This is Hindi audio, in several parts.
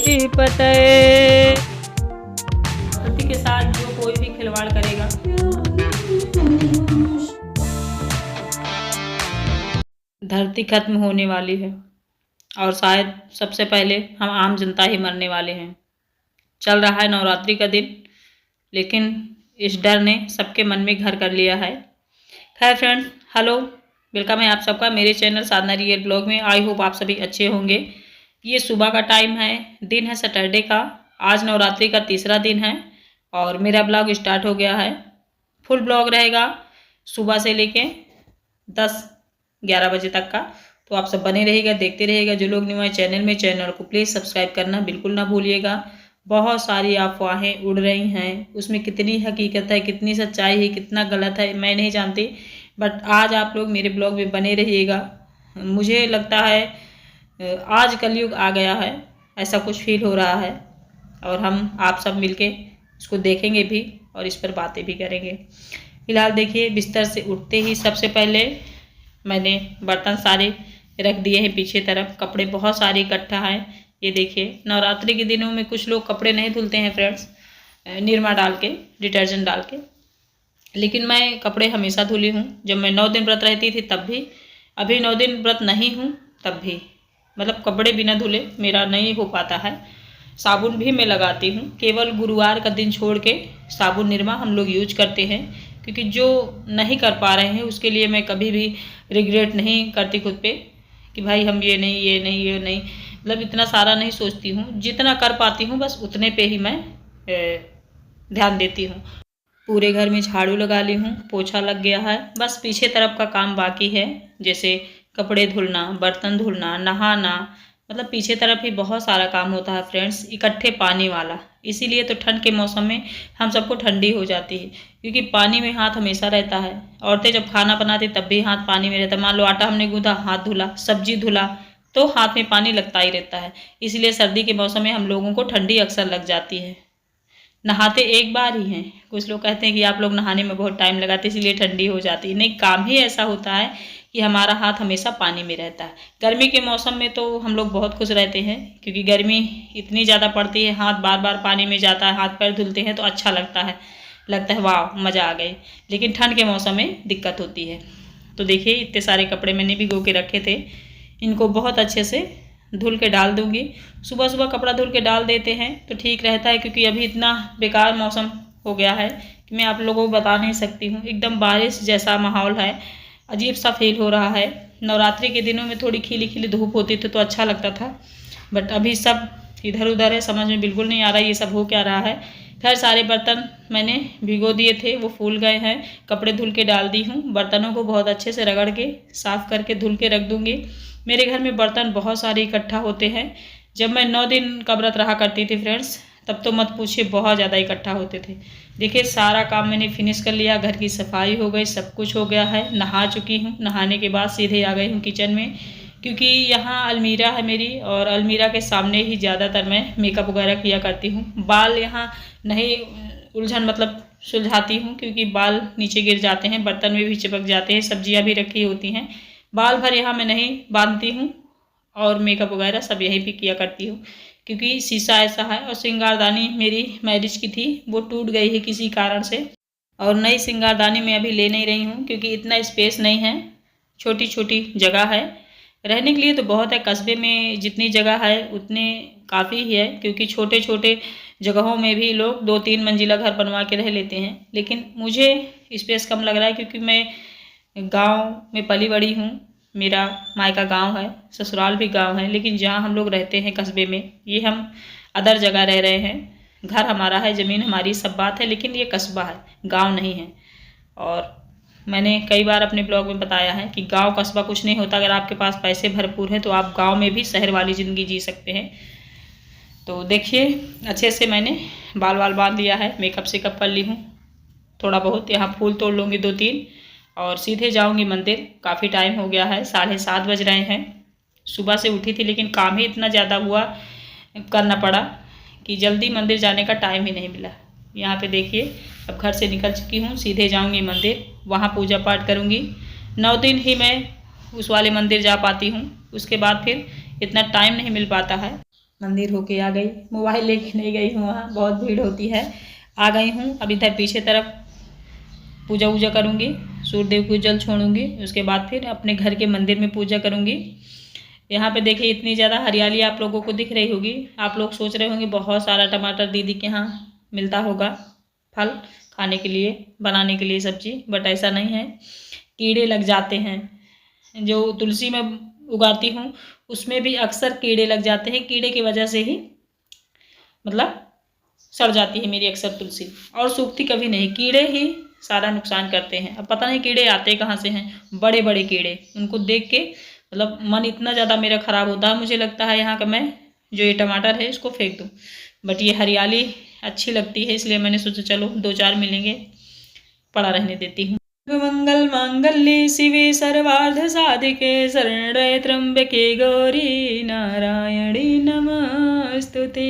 पतये। प्रकृति के साथ जो कोई भी खिलवाड़ करेगा धरती खत्म होने वाली है और शायद सबसे पहले हम आम जनता ही मरने वाले हैं। चल रहा है नवरात्रि का दिन, लेकिन इस डर ने सबके मन में घर कर लिया है। खैर फ्रेंड्स, हेलो, वेलकम है आप सबका मेरे चैनल साधना रियल ब्लॉग में। आई होप आप सभी अच्छे होंगे। ये सुबह का टाइम है, दिन है सैटरडे का। आज नवरात्रि का तीसरा दिन है और मेरा ब्लॉग स्टार्ट हो गया है। फुल ब्लॉग रहेगा सुबह से लेके 10-11 बजे तक का, तो आप सब बने रहिएगा, देखते रहिएगा। जो लोग न्यू है चैनल को प्लीज़ सब्सक्राइब करना बिल्कुल ना भूलिएगा। बहुत सारी अफवाहें उड़ रही हैं, उसमें कितनी हकीकत है, कितनी सच्चाई है, कितना गलत है, मैं नहीं जानती। बट आज आप लोग मेरे ब्लॉग में बने रहिएगा। मुझे लगता है आज कलयुग आ गया है, ऐसा कुछ फील हो रहा है और हम आप सब मिलके इसको देखेंगे भी और इस पर बातें भी करेंगे। फिलहाल देखिए, बिस्तर से उठते ही सबसे पहले मैंने बर्तन सारे रख दिए हैं पीछे तरफ। कपड़े बहुत सारे इकट्ठा हैं। ये देखिए, नवरात्रि के दिनों में कुछ लोग कपड़े नहीं धुलते हैं फ्रेंड्स, निरमा डाल के, डिटर्जेंट डाल के, लेकिन मैं कपड़े हमेशा धुली हूँ। जब मैं 9 दिन व्रत रहती थी तब भी, अभी 9 दिन व्रत नहीं हूँ तब भी, मतलब कपड़े बिना धुले मेरा नहीं हो पाता है। साबुन भी मैं लगाती हूँ, केवल गुरुवार का दिन छोड़ के साबुन निरमा हम लोग यूज करते हैं, क्योंकि जो नहीं कर पा रहे हैं उसके लिए मैं कभी भी रिग्रेट नहीं करती खुद पे कि भाई हम ये नहीं, मतलब इतना सारा नहीं सोचती हूँ। जितना कर पाती हूँ बस उतने पे ही मैं ध्यान देती हूँ। पूरे घर में झाड़ू लगा ली हूँ, पोछा लग गया है, बस पीछे तरफ का काम बाकी है, जैसे कपड़े धुलना, बर्तन धुलना, नहाना, मतलब पीछे तरफ ही बहुत सारा काम होता है फ्रेंड्स, इकट्ठे पानी वाला। इसीलिए तो ठंड के मौसम में हम सबको ठंडी हो जाती है, क्योंकि पानी में हाथ हमेशा रहता है। औरतें जब खाना बनाती तब भी हाथ पानी में रहता है। मान लो आटा हमने गूंथा, हाथ धुला, सब्जी धुला, तो हाथ में पानी लगता ही रहता है। इसलिए सर्दी के मौसम में हम लोगों को ठंडी अक्सर लग जाती है। नहाते एक बार ही हैं। कुछ लोग कहते हैं कि आप लोग नहाने में बहुत टाइम लगाते इसलिए ठंडी हो जाती है। नहीं, काम ही ऐसा होता है कि हमारा हाथ हमेशा पानी में रहता है। गर्मी के मौसम में तो हम लोग बहुत खुश रहते हैं, क्योंकि गर्मी इतनी ज़्यादा पड़ती है, हाथ बार बार पानी में जाता है, हाथ पैर धुलते हैं तो अच्छा लगता है वाह मज़ा आ गई। लेकिन ठंड के मौसम में दिक्कत होती है। तो देखिए, इतने सारे कपड़े मैंने भिगो के रखे थे, इनको बहुत अच्छे से धुल के डाल दूंगी। सुबह सुबह कपड़ा धुल के डाल देते हैं तो ठीक रहता है, क्योंकि अभी इतना बेकार मौसम हो गया है कि मैं आप लोगों को बता नहीं सकती हूँ। एकदम बारिश जैसा माहौल है, अजीब सा फील हो रहा है। नवरात्रि के दिनों में थोड़ी खिली खिली धूप होती थी तो अच्छा लगता था, बट अभी सब इधर उधर है, समझ में बिल्कुल नहीं आ रहा है ये सब हो क्या रहा है। खैर, सारे बर्तन मैंने भिगो दिए थे, वो फूल गए हैं, कपड़े धुल के डाल दी हूँ। बर्तनों को बहुत अच्छे से रगड़ के साफ़ करके धुल के रख दूँगी। मेरे घर में बर्तन बहुत सारे इकट्ठा होते हैं। जब मैं 9 दिन का व्रत रहा करती थी फ्रेंड्स, तब तो मत पूछिए, बहुत ज़्यादा इकट्ठा होते थे। देखिए, सारा काम मैंने फिनिश कर लिया, घर की सफाई हो गई, सब कुछ हो गया है। नहा चुकी हूँ, नहाने के बाद सीधे आ गई हूँ किचन में, क्योंकि यहाँ अलमीरा है मेरी और अलमीरा के सामने ही ज़्यादातर मैं मेकअप वगैरह किया करती हूँ। बाल यहाँ नहीं उलझन मतलब सुलझाती हूँ, क्योंकि बाल नीचे गिर जाते हैं, बर्तन में भी चिपक जाते हैं, सब्जियाँ भी रखी होती हैं। बाल भर यहाँ मैं नहीं बांधती हूँ और मेकअप वगैरह सब यहीं भी किया करती हूँ, क्योंकि शीशा ऐसा है। और श्रृंगारदानी मेरी मैरिज की थी, वो टूट गई है किसी कारण से, और नई श्रृंगारदानी मैं अभी ले नहीं रही हूँ, क्योंकि इतना स्पेस नहीं है, छोटी छोटी जगह है। रहने के लिए तो बहुत है, कस्बे में जितनी जगह है उतने काफ़ी ही है, क्योंकि छोटे छोटे जगहों में भी लोग 2-3 मंजिला घर बनवा के रह लेते हैं। लेकिन मुझे स्पेस कम लग रहा है, क्योंकि मैं गांव में पली बड़ी हूँ, मेरा मायका गांव है, ससुराल भी गांव है, लेकिन जहाँ हम लोग रहते हैं कस्बे में, ये हम अदर जगह रह रहे हैं। घर हमारा है, ज़मीन हमारी, सब बात है, लेकिन ये कस्बा है, गांव नहीं है। और मैंने कई बार अपने ब्लॉग में बताया है कि गांव कस्बा कुछ नहीं होता। अगर आपके पास पैसे भरपूर हैं तो आप गाँव में भी शहर वाली ज़िंदगी जी सकते हैं। तो देखिए, अच्छे से मैंने बाल वाल बांध लिया है, मेकअप शेकअप कर ली हूँ, थोड़ा बहुत यहाँ फूल तोड़ लूँगी 2-3 और सीधे जाऊंगी मंदिर। काफ़ी टाइम हो गया है, 7:30 बज रहे हैं। सुबह से उठी थी, लेकिन काम ही इतना ज़्यादा हुआ, करना पड़ा कि जल्दी मंदिर जाने का टाइम ही नहीं मिला। यहाँ पे देखिए, अब घर से निकल चुकी हूँ, सीधे जाऊंगी मंदिर, वहाँ पूजा पाठ करूँगी। 9 दिन ही मैं उस वाले मंदिर जा पाती हूँ, उसके बाद फिर इतना टाइम नहीं मिल पाता है। मंदिर होके आ गई, मोबाइल लेके नहीं गई हूँ, वहाँ बहुत भीड़ होती है। आ गई हूँ। अब इधर पीछे तरफ पूजा वूजा करूँगी, सूर्यदेव को जल छोड़ूंगी, उसके बाद फिर अपने घर के मंदिर में पूजा करूँगी। यहाँ पे देखिए इतनी ज़्यादा हरियाली आप लोगों को दिख रही होगी। आप लोग सोच रहे होंगे बहुत सारा टमाटर दीदी के यहाँ मिलता होगा, फल खाने के लिए, बनाने के लिए सब्जी, बट ऐसा नहीं है। कीड़े लग जाते हैं। जो तुलसी में उगाती हूँ उसमें भी अक्सर कीड़े लग जाते हैं। कीड़े की वजह से ही मतलब सड़ जाती है मेरी अक्सर तुलसी, और सूखती कभी नहीं। कीड़े ही सारा नुकसान करते हैं। अब पता नहीं कीड़े आते कहाँ से हैं, बड़े बड़े कीड़े। उनको देख के मतलब मन इतना ज़्यादा मेरा ख़राब होता है, मुझे लगता है यहाँ का मैं जो ये टमाटर है इसको फेंक दूँ। बट ये हरियाली अच्छी लगती है, इसलिए मैंने सोचा चलो 2-4 मिलेंगे, पड़ा रहने देती हूँ। मंगल मांगल्ये शिवे सर्वार्थ साधिके शरण्ये त्र्यंबके गौरी नारायणी नमस्तुते।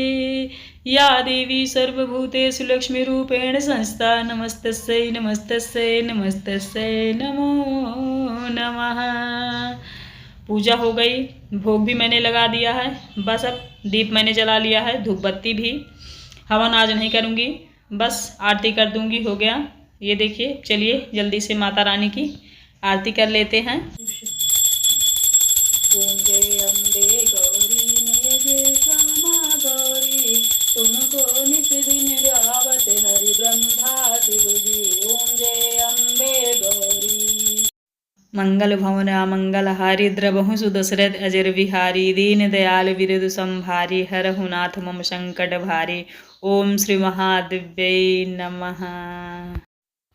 या देवी सर्वभूतेषु लक्ष्मीरूपेण संस्था नमस्तस्यै नमस्तस्यै नमस्तस्यै नमो नमः। पूजा हो गई, भोग भी मैंने लगा दिया है, बस अब दीप मैंने जला लिया है, धूप बत्ती भी। हवन आज नहीं करूँगी, बस आरती कर दूँगी, हो गया। ये देखिए, चलिए जल्दी से माता रानी की आरती कर लेते हैं। ओम जय अम्बे गौरी नय जय श्यामा गौरी, तुमको नित दिन गावत हरि ब्रह्मा शिवजी। ओम जय अम्बे गौरी। मंगल भवन अमंगल हारी द्रवहु सुदशरथ अजर विहारी, दीन दयाल विरदु संभारी, हरहु नाथ मम संकट भारी। ओम श्री महादेव्यै नमः।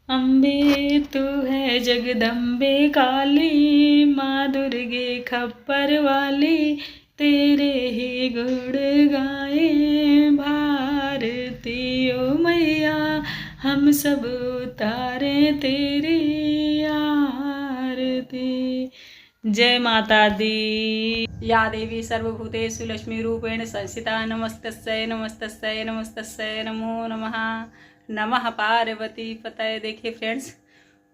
अम्बे तू है जगदम्बे काली, माँ दुर्गे खप्पर वाली, तेरे ही गुण गाए भारती ओ मैया, हम सब उतारे तेरी आरती। जय माता दी। या देवी सर्वभूतेषु लक्ष्मी रूपेण संस्थिता नमस्तस्यै नमस्तस्यै नमस्तस्यै नमो नमः। नमः पार्वती पतये। देखिए फ्रेंड्स,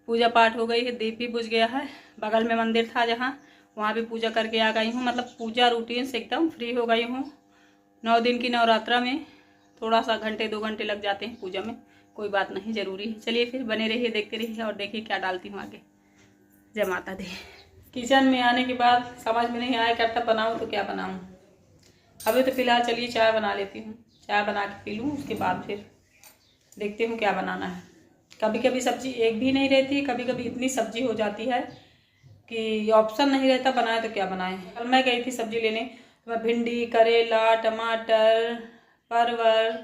पूजा पाठ हो गई है, दीप भी बुझ गया है। बगल में मंदिर था जहाँ, वहाँ भी पूजा करके आ गई हूँ। मतलब पूजा रूटीन से एकदम फ्री हो गई हूँ। 9 दिन की नवरात्रा में थोड़ा सा 1-2 घंटे लग जाते हैं पूजा में, कोई बात नहीं, ज़रूरी है। चलिए फिर बने रहिए, देखते रहिए और देखिए क्या डालती हूँ आगे। जय माता दी। किचन में आने के बाद समझ में नहीं आया क्या बनाऊँ तो क्या बनाऊँ। अभी तो फिलहाल चलिए चाय बना लेती हूँ, चाय बना के पी लूँ, उसके बाद फिर देखती हूँ क्या बनाना है। कभी कभी सब्जी एक भी नहीं रहती, कभी कभी इतनी सब्जी हो जाती है कि ऑप्शन नहीं रहता बनाए तो क्या बनाएं। कल मैं गई थी सब्जी लेने, तो मैं भिंडी, करेला, टमाटर, परवल,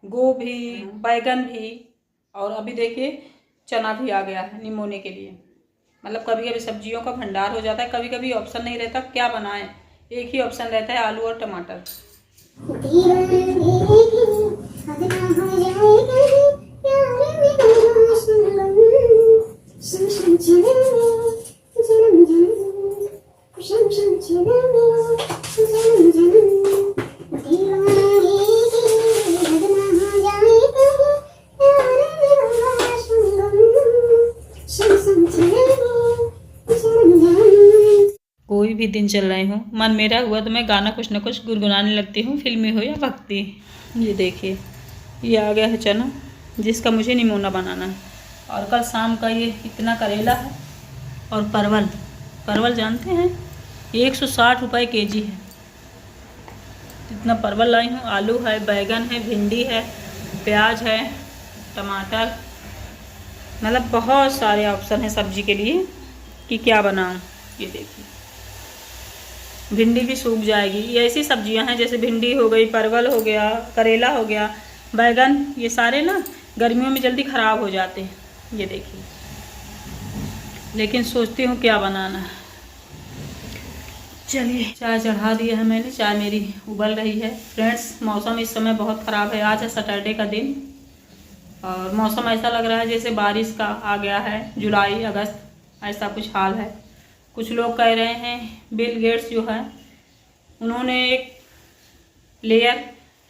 गोभी, बैगन भी, और अभी देखिए चना भी आ गया है निमोने के लिए। मतलब कभी कभी सब्जियों का भंडार हो जाता है, कभी कभी ऑप्शन नहीं रहता क्या बनाएं, एक ही ऑप्शन रहता है आलू और टमाटर। कोई भी दिन चल रहे हूँ, मन मेरा हुआ तो मैं गाना कुछ न कुछ गुनगुनाने लगती हूँ, फिल्मी हो या भक्ति। ये देखिए ये आ गया है चना, जिसका मुझे निमोना बनाना है। और कल शाम का ये इतना करेला है, और परवल जानते हैं 160 रुपये केजी है। इतना परवल लाई हूँ, आलू है, बैगन है, भिंडी है, प्याज है, टमाटर, मतलब बहुत सारे ऑप्शन हैं सब्जी के लिए कि क्या बनाऊँ। ये देखिए भिंडी भी सूख जाएगी। ये ऐसी सब्जियां हैं जैसे भिंडी हो गई, परवल हो गया, करेला हो गया, बैगन, ये सारे ना गर्मियों में जल्दी ख़राब हो जाते हैं। ये देखिए, लेकिन सोचती हूँ क्या बनाना है। चलिए चाय चढ़ा दिया है मैंने, चाय मेरी उबल रही है। फ्रेंड्स मौसम इस समय बहुत ख़राब है। आज है सैटरडे का दिन और मौसम ऐसा लग रहा है जैसे बारिश का आ गया है, जुलाई अगस्त ऐसा कुछ हाल है। कुछ लोग कह रहे हैं बिल गेट्स जो है उन्होंने एक लेयर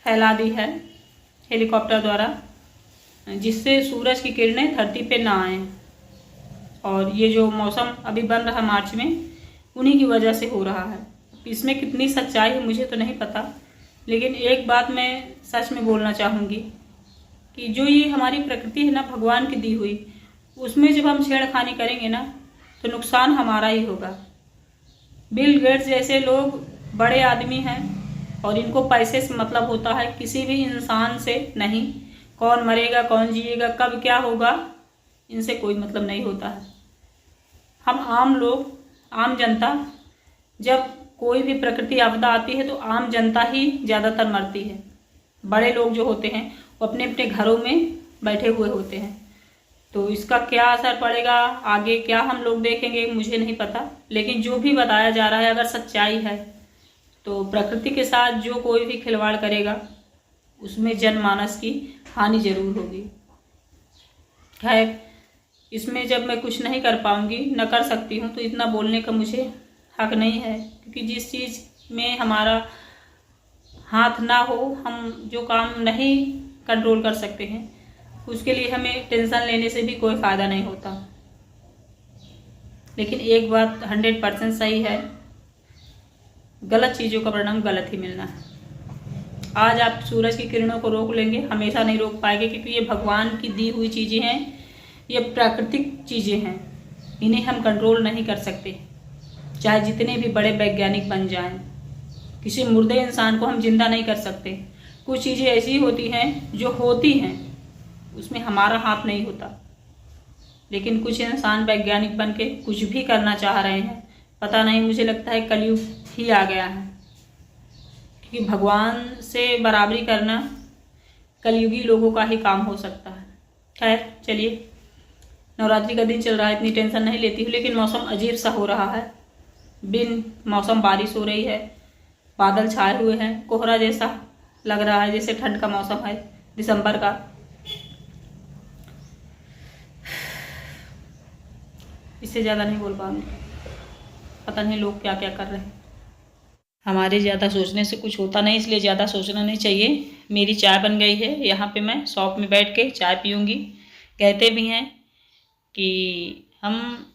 फैला दी है हेलीकॉप्टर द्वारा, जिससे सूरज की किरणें धरती पे ना आए, और ये जो मौसम अभी बन रहा मार्च में उन्हीं की वजह से हो रहा है। इसमें कितनी सच्चाई है मुझे तो नहीं पता, लेकिन एक बात मैं सच में बोलना चाहूँगी कि जो ये हमारी प्रकृति है ना, भगवान की दी हुई, उसमें जब हम छेड़खानी करेंगे ना तो नुकसान हमारा ही होगा। बिल गेट्स जैसे लोग बड़े आदमी हैं और इनको पैसे से मतलब होता है, किसी भी इंसान से नहीं। कौन मरेगा, कौन जिएगा, कब क्या होगा, इनसे कोई मतलब नहीं होता है। हम आम लोग, आम जनता, जब कोई भी प्रकृति आपदा आती है तो आम जनता ही ज़्यादातर मरती है। बड़े लोग जो होते हैं वो अपने अपने घरों में बैठे हुए होते हैं। तो इसका क्या असर पड़ेगा आगे, क्या हम लोग देखेंगे, मुझे नहीं पता। लेकिन जो भी बताया जा रहा है, अगर सच्चाई है तो प्रकृति के साथ जो कोई भी खिलवाड़ करेगा उसमें जनमानस की हानि जरूर होगी। खैर, इसमें जब मैं कुछ नहीं कर पाऊंगी, न कर सकती हूँ, तो इतना बोलने का मुझे हक नहीं है। क्योंकि जिस चीज़ में हमारा हाथ ना हो, हम जो काम नहीं कंट्रोल कर सकते हैं, उसके लिए हमें टेंशन लेने से भी कोई फ़ायदा नहीं होता। लेकिन एक बात 100% सही है, गलत चीज़ों का परिणाम गलत ही मिलना है। आज आप सूरज की किरणों को रोक लेंगे, हमेशा नहीं रोक पाएंगे, क्योंकि ये भगवान की दी हुई चीज़ें हैं, ये प्राकृतिक चीज़ें हैं, इन्हें हम कंट्रोल नहीं कर सकते। चाहे जितने भी बड़े वैज्ञानिक बन जाएं, किसी मुर्दे इंसान को हम जिंदा नहीं कर सकते। कुछ चीज़ें ऐसी होती हैं जो होती हैं, उसमें हमारा हाथ नहीं होता। लेकिन कुछ इंसान वैज्ञानिक बन के कुछ भी करना चाह रहे हैं। पता नहीं, मुझे लगता है कलयुग ही आ गया है, क्योंकि भगवान से बराबरी करना कलयुगी लोगों का ही काम हो सकता है। खैर चलिए, नवरात्रि का दिन चल रहा है, इतनी टेंशन नहीं लेती हूँ। लेकिन मौसम अजीब सा हो रहा है, बिन मौसम बारिश हो रही है, बादल छाए हुए हैं, कोहरा जैसा लग रहा है, जैसे ठंड का मौसम है दिसंबर का। इससे ज़्यादा नहीं बोल पाऊंगी, पता नहीं लोग क्या क्या कर रहे हैं। हमारे ज़्यादा सोचने से कुछ होता नहीं, इसलिए ज़्यादा सोचना नहीं चाहिए। मेरी चाय बन गई है, यहाँ पे मैं शॉप में बैठ के चाय पीऊँगी। कहते भी हैं कि हम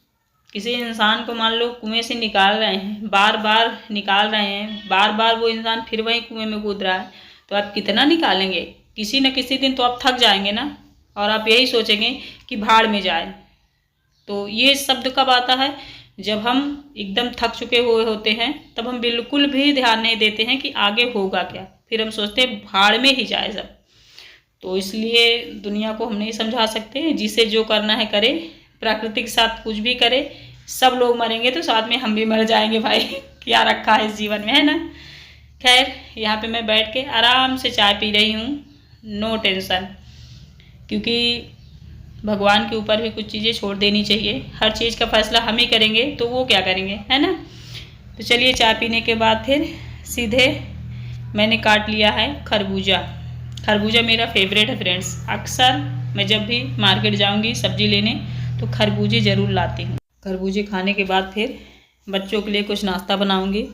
किसी इंसान को मान लो कुएं से निकाल रहे हैं, बार बार निकाल रहे हैं, बार बार वो इंसान फिर वही कुएं में कूद रहा है, तो आप कितना निकालेंगे? किसी न किसी दिन तो आप थक जाएंगे ना, और आप यही सोचेंगे कि भाड़ में जाए। तो ये शब्द कब आता है? जब हम एकदम थक चुके हुए होते हैं, तब हम बिल्कुल भी ध्यान नहीं देते हैं कि आगे होगा क्या, फिर हम सोचते हैं भाड़ में ही जाए सब। तो इसलिए दुनिया को हम नहीं समझा सकते, जिसे जो करना है करे, प्रकृति के साथ कुछ भी करे। सब लोग मरेंगे तो साथ में हम भी मर जाएंगे भाई। क्या रखा है इस जीवन में, है ना। खैर, यहाँ पे मैं बैठ के आराम से चाय पी रही हूँ, नो टेंशन। क्योंकि भगवान के ऊपर भी कुछ चीज़ें छोड़ देनी चाहिए। हर चीज़ का फैसला हम ही करेंगे तो वो क्या करेंगे, है ना। तो चलिए, चाय पीने के बाद फिर सीधे मैंने काट लिया है खरबूजा। खरबूजा मेरा फेवरेट है फ्रेंड्स। अक्सर मैं जब भी मार्केट जाऊंगी सब्जी लेने तो खरबूजे ज़रूर लाती हूँ। खरबूजे खाने के बाद फिर बच्चों के लिए कुछ नाश्ता बनाऊंगी।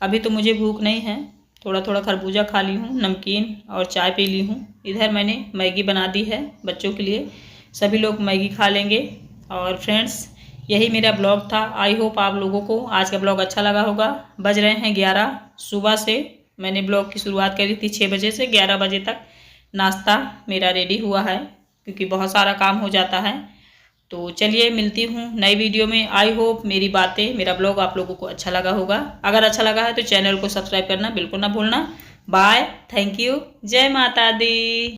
अभी तो मुझे भूख नहीं है, थोड़ा थोड़ा खरबूजा खा ली हूँ, नमकीन और चाय पी ली हूँ। इधर मैंने मैगी बना दी है बच्चों के लिए, सभी लोग मैगी खा लेंगे। और फ्रेंड्स, यही मेरा ब्लॉग था। आई होप आप लोगों को आज का ब्लॉग अच्छा लगा होगा। बज रहे हैं 11। सुबह से मैंने ब्लॉग की शुरुआत करी थी 6 बजे से 11 बजे तक नाश्ता मेरा रेडी हुआ है, क्योंकि बहुत सारा काम हो जाता है। तो चलिए, मिलती हूँ नई वीडियो में। आई होप मेरी बातें, मेरा ब्लॉग आप लोगों को अच्छा लगा होगा। अगर अच्छा लगा है तो चैनल को सब्सक्राइब करना बिल्कुल ना भूलना। बाय, थैंक यू, जय माता दी।